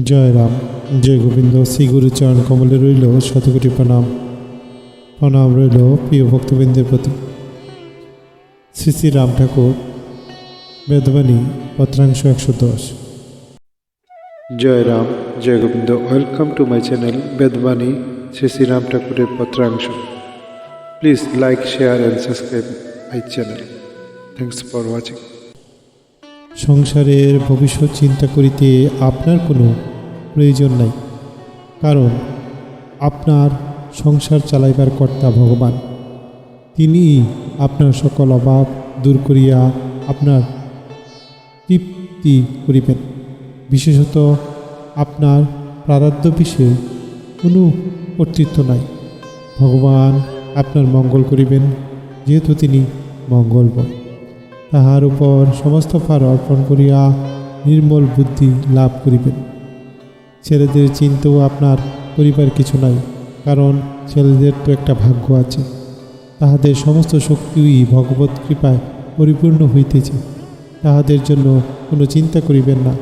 জয় রাম, জয় গোবিন্দ। শ্রী গুরুচরণ কমলে রইল শতকোটি প্রণাম। প্রণাম রইল প্রিয় ভক্তবৃন্দের প্রতি। শ্রী শ্রী রাম ঠাকুর, বেদবাণী, পত্রাংশ 110। জয় রাম, জয় Gobinda. Welcome to my channel Vedbani, Shri Shri Ram ঠাকুরের পত্রাংশ। Please like, share and subscribe my channel. Thanks for watching. সংসারের ভবিষ্যৎ চিন্তা করিতে আপনার কোনো প্রয়োজন নাই, কারণ আপনার সংসার চালাইবার কর্তা ভগবান। তিনি আপনার সকল অভাব দূর করিয়া আপনার তৃপ্তি করিবেন। বিশেষত আপনার প্রারব্ধ বিষয়ে কোনো কর্তৃত্ব নাই। ভগবান আপনার মঙ্গল করিবেন, যেহেতু তিনি মঙ্গলময়। তাহার উপর সমস্ত ভার অর্পণ করিয়া নির্মল বুদ্ধি লাভ করিবেন। ছেলেদের চিন্তাও আপনার করিবার কিছু নাই, কারণ ছেলেদের তো একটা ভাগ্য আছে। তাহাদের সমস্ত শক্তিই ভগবত কৃপায় পরিপূর্ণ হইতেছে। তাহাদের জন্য কোনো চিন্তা করিবেন না।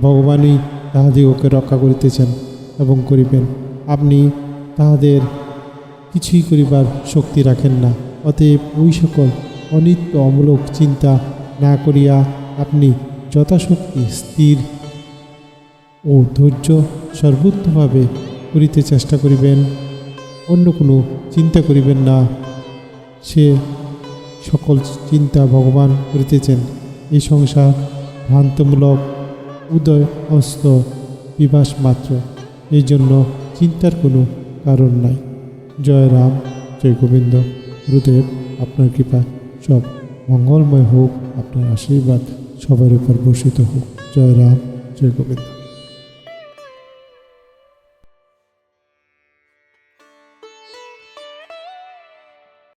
ভগবানই তাহাদিগকে রক্ষা করিতেছেন এবং করিবেন। আপনি তাহাদের কিছুই করিবার শক্তি রাখেন না। অতএব ওই সকল অনিত্য অমূলক চিন্তা না করিয়া আপনি যথাশক্তি স্থির ও ধৈর্য সর্বোত্তভাবে করিতে চেষ্টা করিবেন। অন্য কোনো চিন্তা করিবেন না। সে সকল চিন্তা ভগবান করিতেছেন। এই সংসার ভ্রান্তমূলক উদয় অস্ত বিভাস মাত্র। এই জন্য চিন্তার কোনো কারণ নাই। জয় রাম, জয় গোবিন্দ। গুরুদেব আপনার কৃপা সব মঙ্গলময় হোক, আপনার আশীর্বাদ সবার উপর বর্ষিত হোক। জয় রাম, জয় গোবিন্দ।